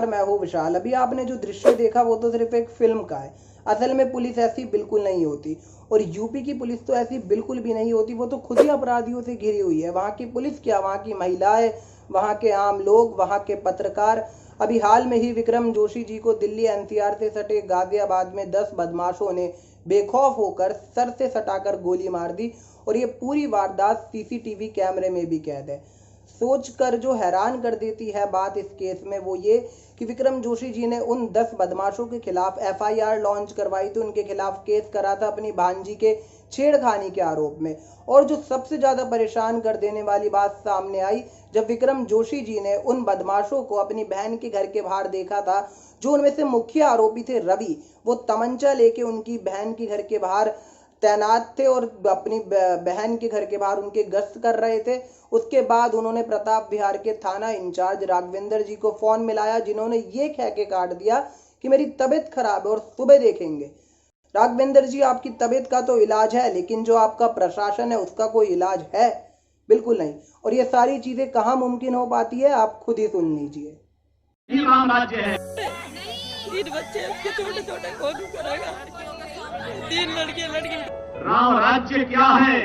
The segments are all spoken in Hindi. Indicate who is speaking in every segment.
Speaker 1: नमस्कार, मैं हूँ विशाल। अभी आपने जो दृश्य देखा वो तो सिर्फ एक फिल्म का है। असल में पुलिस ऐसी बिल्कुल नहीं होती, और यूपी की पुलिस तो ऐसी बिल्कुल भी नहीं होती। वो तो खुद ही अपराधियों से घिरी हुई है। वहाँ की पुलिस क्या, वहाँ की महिलाएं, वहाँ के आम लोग, वहाँ के पत्रकार। अभी हाल में ही विक्रम जोशी जी को दिल्ली एनसीआर से सटे गाजियाबाद में 10 बदमाशों ने बेखौफ होकर सर से सटाकर गोली मार दी, और ये पूरी वारदात सीसीटीवी कैमरे में भी कैद है। सोचकर जो हैरान कर देती है बात इस केस में वो ये कि विक्रम जोशी जी ने उन 10 बदमाशों के खिलाफ एफआईआर लॉन्च करवाई थी, उनके खिलाफ केस करा था अपनी भांजी के छेड़खानी के आरोप में। और जो सबसे ज्यादा परेशान कर देने वाली बात सामने आई जब विक्रम जोशी जी ने उन बदमाशों को अपनी बहन के घर के बाहर देखा था। जो उनमें से मुख्य आरोपी थे रवि, वो तमंचा लेके उनकी बहन के घर के बाहर तैनात थे और अपनी बहन के घर के बाहर उनके गश्त कर रहे थे। उसके बाद उन्होंने प्रताप विहार के थाना इंचार्ज राघवेंद्र जी को फोन मिलाया, जिन्होंने ये कह के काट दिया कि मेरी तबीयत खराब है और सुबह देखेंगे। राघवेंद्र जी, आपकी तबीयत का तो इलाज है, लेकिन जो आपका प्रशासन है उसका कोई इलाज है? बिल्कुल नहीं। और ये सारी चीजें कहाँ मुमकिन हो पाती है, आप खुद ही सुन लीजिए।
Speaker 2: राम राज्य है।
Speaker 3: 3 बच्चे छोटे छोटे कौन करेगा? 3 लड़के।
Speaker 2: राम राज्य क्या है?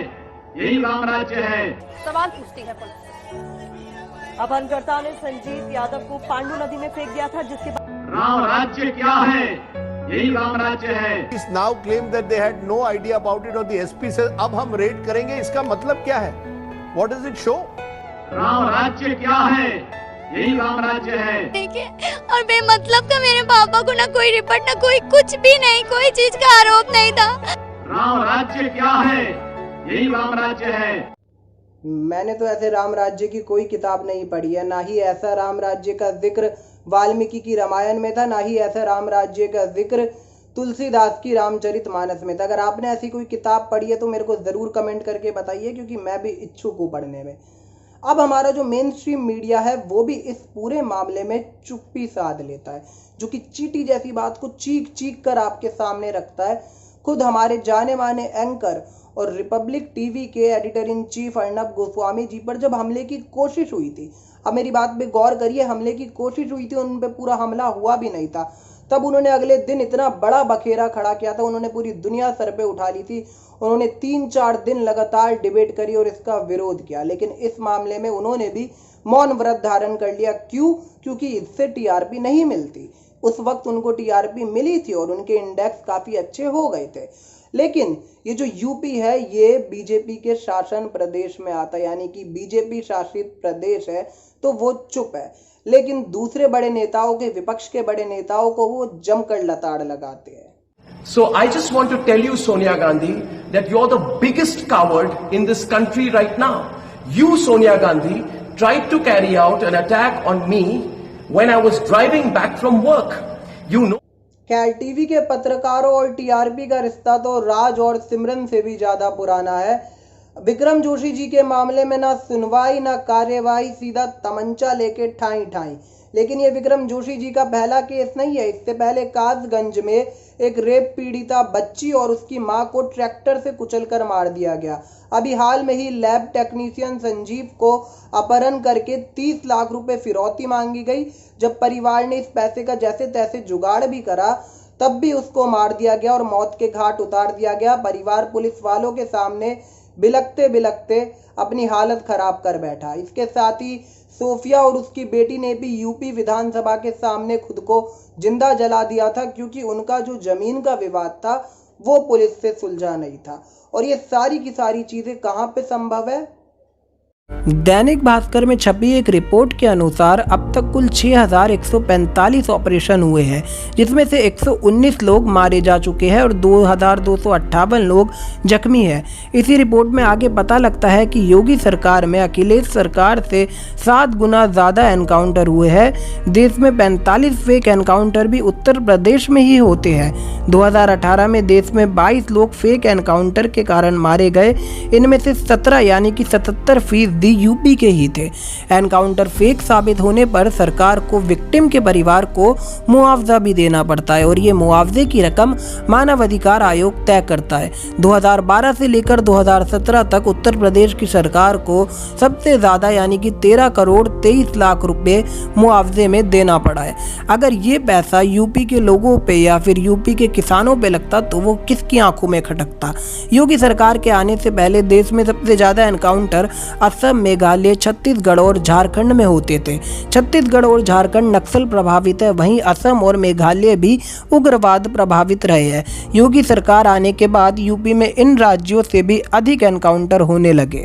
Speaker 2: यही राम राज्य है।
Speaker 4: सवाल पूछती है पुलिस। अपहरणकर्ता ने संजीव यादव को पांडु नदी में फेंक दिया था, जिसके बाद
Speaker 2: राम राज्य क्या है? यही राम राज्य है।
Speaker 5: Police now claim that they had no idea about it और the SP says अब हम रेड करेंगे। इसका मतलब क्या है? What does it show?
Speaker 2: Ram राज्य क्या है? यही राम राज्य है।
Speaker 6: देखिए, और बेमतलब का मेरे पापा को ना कोई रिपोर्ट, ना कोई कुछ भी नहीं, कोई चीज का आरोप नहीं था।
Speaker 2: राम राज्य क्या है? यही राम राज्य है।
Speaker 1: मैंने तो ऐसे राम राज्य की कोई किताब नहीं पढ़ी है, ना ही ऐसा राम राज्य का जिक्र वाल्मीकि की रामायण में था, ना ही ऐसा राम राज्य का जिक्र तुलसीदास की रामचरितमानस में था। अगर आपने ऐसी कोई किताब पढ़ी है तो मेरे को जरूर कमेंट करके बताइए, क्योंकि मैं भी इच्छुक हूँ पढ़ने में। अब हमारा जो मेन स्ट्रीम मीडिया है वो भी इस पूरे मामले में चुप्पी साध लेता है, जो कि चींटी जैसी बात को चीख चीख कर आपके सामने रखता है। खुद हमारे जाने माने एंकर और रिपब्लिक टीवी के editor in chief Arnab Goswami ji पर जब हमले की कोशिश हुई थी, अब मेरी बात पे गौर करिए, हमले की कोशिश हुई थी, उन पे पूरा हमला हुआ भी नहीं था, तब उन्होंने अगले दिन इतना बड़ा बखेरा खड़ा किया था। उन्होंने पूरी दुनिया सर पे उठा ली थी। उन्होंने 3-4 दिन लगातार डिबेट करी और इसका विरोध किया, लेकिन इस मामले में उन्होंने भी मौन व्रत धारण कर लिया। क्यों? क्योंकि इससे टीआरपी नहीं मिलती। उस वक्त उनको टीआरपी मिली थी और उनके इंडेक्स काफी अच्छे हो गए थे। लेकिन ये जो यूपी है ये बीजेपी के शासन प्रदेश में आता है, यानी कि बीजेपी शासित प्रदेश है, तो वो चुप है। लेकिन दूसरे बड़े नेताओं के, विपक्ष के बड़े नेताओं को वो जमकर लताड़ लगाते हैं।
Speaker 7: So I just want to tell you, Sonia Gandhi, that you're the biggest coward in this country right now. You, Sonia Gandhi, tried to carry out an attack on me when I was driving back from work. You know.
Speaker 1: खैर, टीवी के पत्रकारों और टीआरपी का रिश्ता तो राज और सिमरन से भी ज्यादा पुराना है। विक्रम जोशी जी के मामले में ना सुनवाई ना कार्यवाही, सीधा तमंचा लेके ठाई ठाई। लेकिन ये विक्रम जोशी जी का पहला केस नहीं है। इससे पहले कासगंज में एक रेप पीड़िता बच्ची और उसकी मां को ट्रैक्टर से कुचलकर मार दिया गया। अभी हाल में ही लैब टेक्नीशियन संजीव को अपहरण करके 30 लाख रुपए फिरौती मांगी गई। जब परिवार ने इस पैसे का जैसे तैसे जुगाड़ भी करा, तब भी उसको मार दिया गया और मौत के घाट उतार दिया गया। परिवार पुलिस वालों के सामने बिलखते बिलखते अपनी हालत खराब कर बैठा। इसके साथ ही सोफिया और उसकी बेटी ने भी यूपी विधानसभा के सामने खुद को जिंदा जला दिया था, क्योंकि उनका जो जमीन का विवाद था वो पुलिस से सुलझा नहीं था। और ये सारी की सारी चीजें कहाँ पे संभव है? दैनिक भास्कर में छपी एक रिपोर्ट के अनुसार अब तक कुल 6145 ऑपरेशन हुए हैं, जिसमें से 119 लोग मारे जा चुके हैं और 2258 लोग जख्मी हैं। इसी रिपोर्ट में आगे पता लगता है कि योगी सरकार में अखिलेश सरकार से 7 गुना ज़्यादा एनकाउंटर हुए हैं। देश में 45 फेक एनकाउंटर भी उत्तर प्रदेश में ही होते हैं। 2018 में देश में 22 लोग फेक एनकाउंटर के कारण मारे गए। इनमें से 17 यानी कि 77% मुलद्दी यूपी के ही थे। एनकाउंटर फेक साबित होने पर सरकार को विक्टिम के परिवार को मुआवजा भी देना पड़ता है और ये मुआवजे की रकम मानवाधिकार आयोग तय करता है। 2012 से लेकर 2017 तक उत्तर प्रदेश की सरकार को सबसे ज्यादा यानी कि 13 करोड़ 23 लाख रुपए मुआवजे में देना पड़ा है। अगर ये पैसा यूपी के लोगों पे या फिर यूपी के किसानों पे लगता तो वो किसकी आंखों में खटकता। योगी सरकार के आने से पहले देश में सबसे ज्यादा एनकाउंटर असम, मेघालय, छत्तीसगढ़ और झारखंड में होते थे। छत्तीसगढ़ और झारखंड नक्सल प्रभावित है, वहीं असम और मेघालय भी उग्रवाद प्रभावित रहे हैं। योगी सरकार आने के बाद यूपी में इन राज्यों से भी अधिक एनकाउंटर होने लगे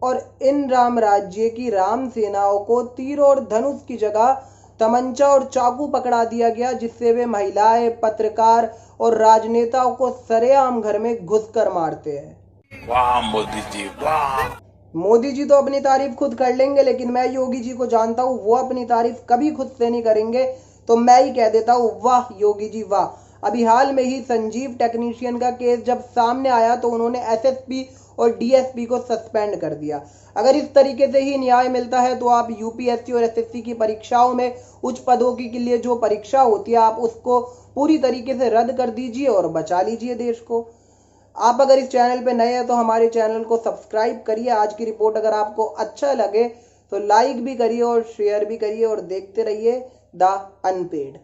Speaker 1: और इन राम राज्य की राम सेनाओं को तीर और धनुष की जगह तमंचा और चाकू पकड़ा दिया गया, जिससे वे महिलाएं, पत्रकार और राजनेताओं को सरेआम घर में घुसकर मारते हैं।
Speaker 8: वाह मोदी जी, वाह।
Speaker 1: मोदी जी तो अपनी तारीफ खुद कर लेंगे, लेकिन मैं योगी जी को जानता हूँ, वो अपनी तारीफ कभी खुद से नहीं करेंगे। तो मैं ही कह देता हूँ, वाह योगी जी वाह। अभी हाल में ही संजीव टेक्नीशियन का केस जब सामने आया तो उन्होंने एसएसपी और डीएसपी को सस्पेंड कर दिया। अगर इस तरीके से ही न्याय मिलता है तो आप यूपीएससी और एसएससी की परीक्षाओं में उच्च पदों के लिए जो परीक्षा होती है, आप उसको पूरी तरीके से रद्द कर दीजिए और बचा लीजिए देश को। आप अगर इस चैनल पे नए हैं तो हमारे चैनल को सब्सक्राइब करिए। आज की रिपोर्ट अगर आपको अच्छा लगे तो लाइक भी करिए और शेयर भी करिए और देखते रहिए द अनपेड।